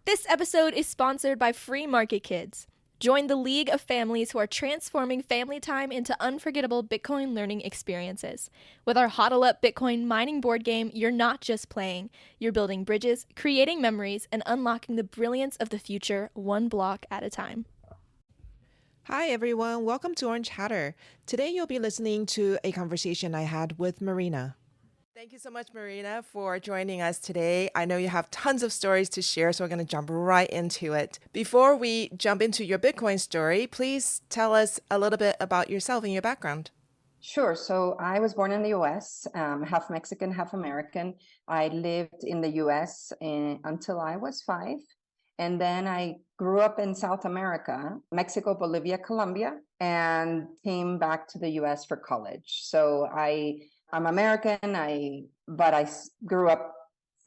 This episode is sponsored by Free Market Kids. Join the league of families who are transforming family time into unforgettable Bitcoin learning experiences. With our HODL Up Bitcoin mining board game, you're not just playing, you're building bridges, creating memories, and unlocking the brilliance of the future one block at a time. Hi, everyone. Welcome to Orange Hatter. Today, you'll be listening to a conversation I had with Marina. Thank you so much, Marina, for joining us today. I know you have tons of stories to share, so we're going to jump right into it. Before we jump into your Bitcoin story, please tell us a little bit about yourself and your background. Sure. So I was born in the US, half Mexican, half American. I lived in the US until I was 5. And then I grew up in South America, Mexico, Bolivia, Colombia, and came back to the US for college. So I'm American, but I grew up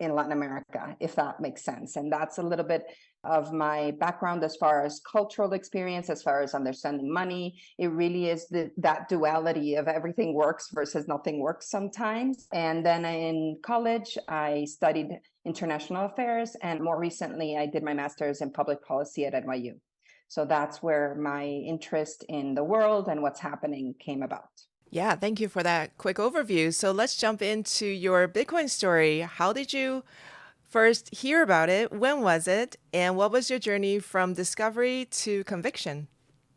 in Latin America, if that makes sense. And that's a little bit of my background as far as cultural experience, as far as understanding money. It really is that duality of everything works versus nothing works sometimes. And then in college, I studied international affairs. And more recently, I did my master's in public policy at NYU. So that's where my interest in the world and what's happening came about. Yeah, thank you for that quick overview. So let's jump into your Bitcoin story. How did you first hear about it? When was it? And what was your journey from discovery to conviction?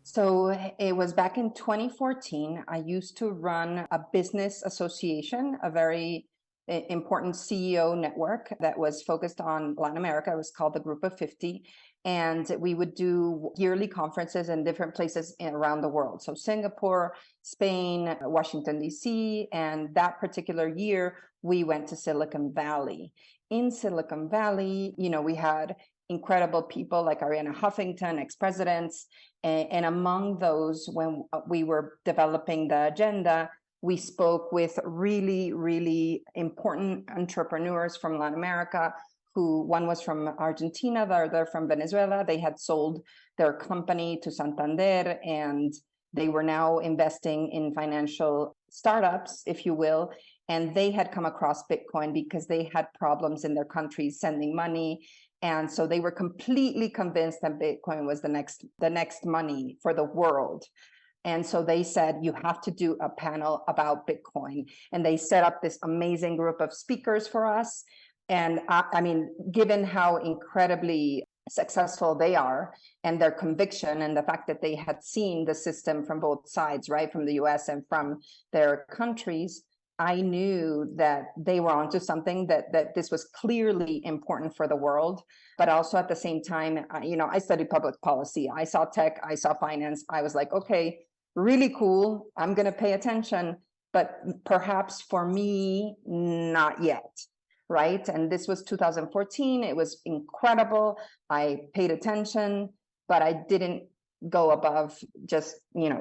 So it was back in 2014. I used to run a business association, a very important CEO network that was focused on Latin America. It was called the Group of 50. And we would do yearly conferences in different places around the world. So Singapore, Spain, Washington, D.C. And that particular year, we went to Silicon Valley. In Silicon Valley, we had incredible people like Arianna Huffington, ex-presidents. And among those, when we were developing the agenda, we spoke with really, really important entrepreneurs from Latin America, who one was from Argentina, the other from Venezuela. They had sold their company to Santander, and they were now investing in financial startups, if you will. And they had come across Bitcoin because they had problems in their countries sending money. And so they were completely convinced that Bitcoin was the next money for the world. And so they said, you have to do a panel about Bitcoin. And they set up this amazing group of speakers for us. And I mean, given how incredibly successful they are and their conviction and the fact that they had seen the system from both sides, right, from the US and from their countries, I knew that they were onto something, that this was clearly important for the world. But also at the same time, I studied public policy. I saw tech, I saw finance. I was like, okay, really cool. I'm going to pay attention, but perhaps for me, not yet. Right. And this was 2014. It was incredible. I paid attention, but I didn't go above just,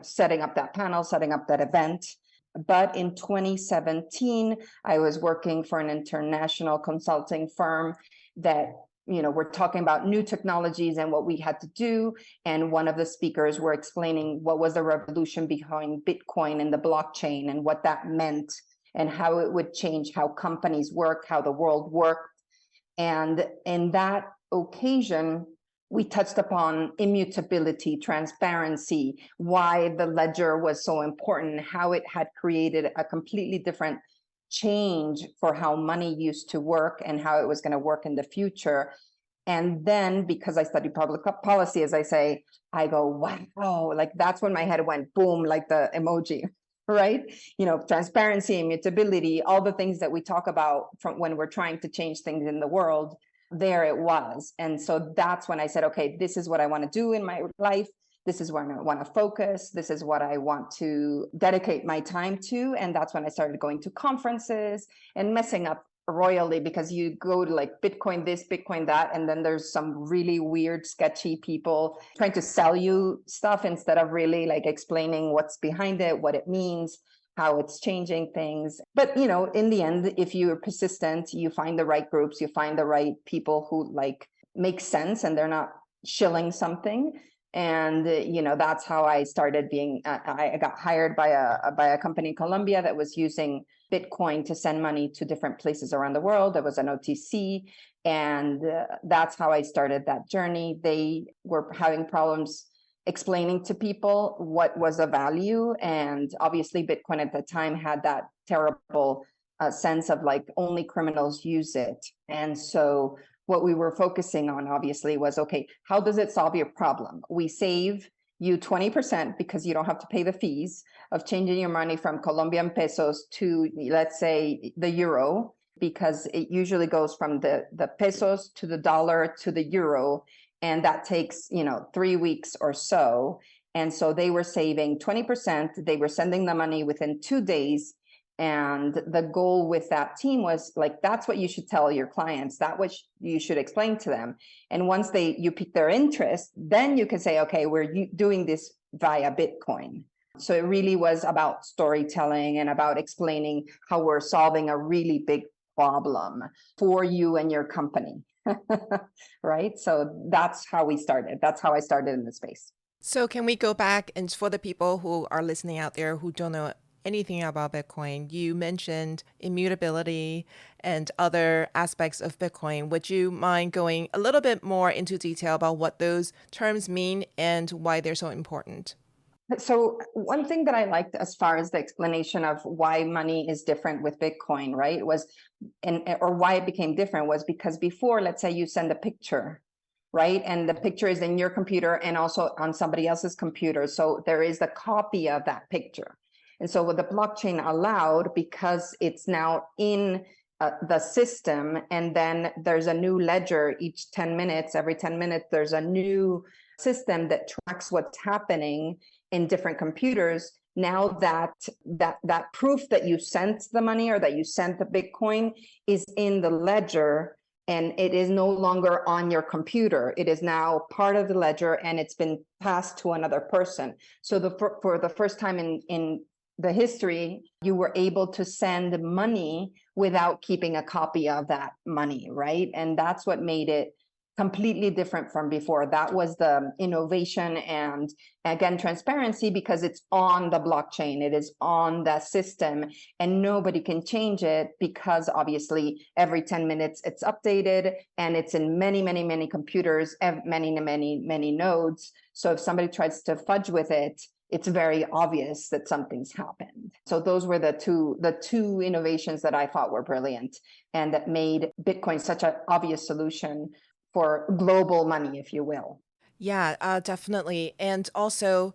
setting up that panel, setting up that event. But in 2017, I was working for an international consulting firm that, we're talking about new technologies and what we had to do. And one of the speakers were explaining what was the revolution behind Bitcoin and the blockchain and what that meant, and how it would change how companies work, how the world worked. And in that occasion, we touched upon immutability, transparency, why the ledger was so important, how it had created a completely different change for how money used to work and how it was going to work in the future. And then, because I studied public policy, as I say, I go, wow, like that's when my head went boom, like the emoji. Right? Transparency, immutability, all the things that we talk about from when we're trying to change things in the world, there it was. And so that's when I said, okay, this is what I want to do in my life. This is where I want to focus. This is what I want to dedicate my time to. And that's when I started going to conferences and messing up royally, because you go to like Bitcoin this, Bitcoin that, and then there's some really weird, sketchy people trying to sell you stuff instead of really like explaining what's behind it, what it means, how it's changing things. But, in the end, if you're persistent, you find the right groups, you find the right people who like make sense and they're not shilling something. And, that's how I started I got hired by a company in Colombia that was using Bitcoin to send money to different places around the world. It was an OTC. And that's how I started that journey. They were having problems explaining to people what was the value. And obviously, Bitcoin at the time had that terrible sense of like only criminals use it. And so what we were focusing on, obviously, was okay, how does it solve your problem? We save you 20% because you don't have to pay the fees of changing your money from Colombian pesos to, let's say, the euro, because it usually goes from the pesos to the dollar to the euro. And that takes, 3 weeks or so. And so they were saving 20%. They were sending the money within 2 days. And the goal with that team was like, that's what you should tell your clients. That what you should explain to them. And once you pique their interest, then you can say, okay, we're doing this via Bitcoin. So it really was about storytelling and about explaining how we're solving a really big problem for you and your company. Right? So that's how we started. That's how I started in the space. So can we go back, and for the people who are listening out there who don't know anything about Bitcoin, you mentioned immutability and other aspects of Bitcoin. Would you mind going a little bit more into detail about what those terms mean and why they're so important? So one thing that I liked as far as the explanation of why money is different with Bitcoin, right, or why it became different was because before, let's say you send a picture, right? And the picture is in your computer and also on somebody else's computer. So there is a copy of that picture. And so what the blockchain allowed, because it's now in the system, and then there's a new ledger each 10 minutes, every 10 minutes, there's a new system that tracks what's happening in different computers. Now that proof that you sent the money or that you sent the Bitcoin is in the ledger, and it is no longer on your computer. It is now part of the ledger, and it's been passed to another person. So for the first time in the history, you were able to send money without keeping a copy of that money, right? And that's what made it completely different from before. That was the innovation, and again, transparency, because it's on the blockchain, it is on the system, and nobody can change it, because obviously every 10 minutes it's updated, and it's in many, many, many computers, many, many, many nodes. So if somebody tries to fudge with it, it's very obvious that something's happened. So those were the two innovations that I thought were brilliant, and that made Bitcoin such an obvious solution for global money, if you will. Yeah, definitely. And also,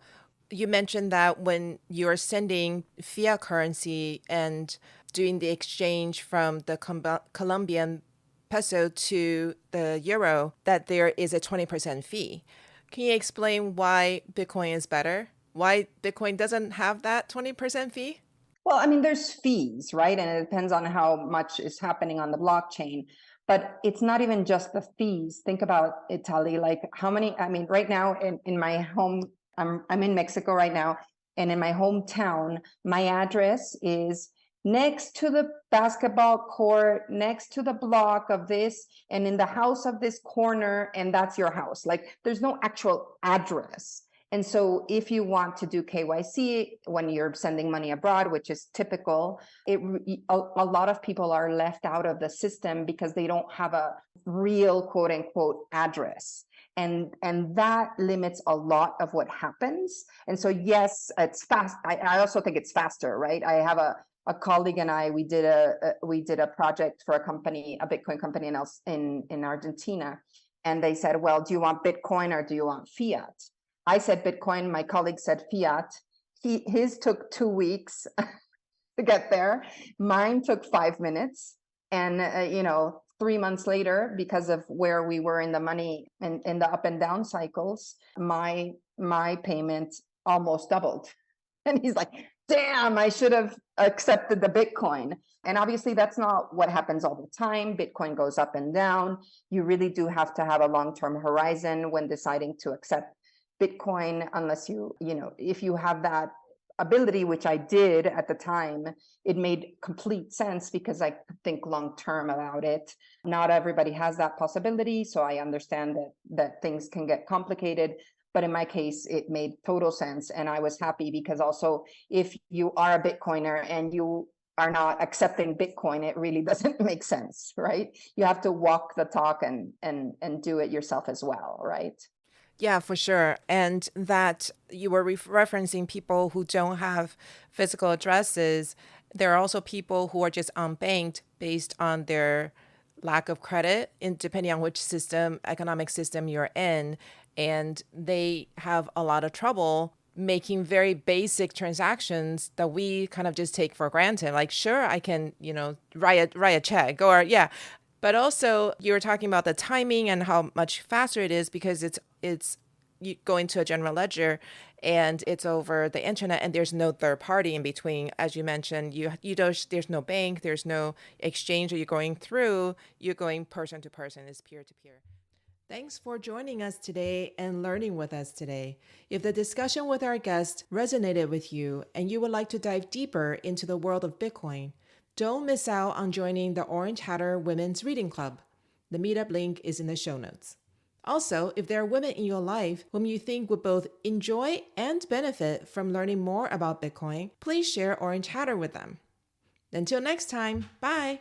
you mentioned that when you're sending fiat currency and doing the exchange from the Colombian peso to the euro, that there is a 20% fee. Can you explain why Bitcoin is better? Why Bitcoin doesn't have that 20% fee? Well, I mean, there's fees, right? And it depends on how much is happening on the blockchain. But it's not even just the fees. Think about Italy, like how many, I mean, right now in my home, I'm in Mexico right now, and in my hometown, my address is next to the basketball court, next to the block of this, and in the house of this corner, and that's your house. Like there's no actual address. And so if you want to do KYC when you're sending money abroad, which is typical, a lot of people are left out of the system because they don't have a real quote unquote address. And that limits a lot of what happens. And so, yes, it's fast. I also think it's faster, right? I have a colleague and I, we did a project for a company, a Bitcoin company in Argentina. And they said, well, do you want Bitcoin or do you want fiat? I said Bitcoin, my colleague said fiat. His took 2 weeks to get there. Mine took 5 minutes. And, 3 months later, because of where we were in the money and in the up and down cycles, my payment almost doubled. And he's like, damn, I should have accepted the Bitcoin. And obviously that's not what happens all the time. Bitcoin goes up and down. You really do have to have a long-term horizon when deciding to accept Bitcoin, unless if you have that ability, which I did at the time, it made complete sense because I think long-term about it. Not everybody has that possibility. So I understand that things can get complicated. But in my case, it made total sense. And I was happy because also if you are a Bitcoiner and you are not accepting Bitcoin, it really doesn't make sense, right? You have to walk the talk and do it yourself as well, right? Yeah, for sure. And that you were referencing people who don't have physical addresses. There are also people who are just unbanked based on their lack of credit, depending on which economic system you're in. And they have a lot of trouble making very basic transactions that we kind of just take for granted. Like, sure, I can, write a check, or yeah. But also, you were talking about the timing and how much faster it is because it's you go into a general ledger and it's over the internet and there's no third party in between. As you mentioned, you don't, there's no bank, there's no exchange that you're going through. You're going person to person, it's peer to peer. Thanks for joining us today and learning with us today. If the discussion with our guest resonated with you and you would like to dive deeper into the world of Bitcoin, don't miss out on joining the Orange Hatter Women's Reading Club. The meetup link is in the show notes. Also, if there are women in your life whom you think would both enjoy and benefit from learning more about Bitcoin, please share Orange Hatter with them. Until next time, bye!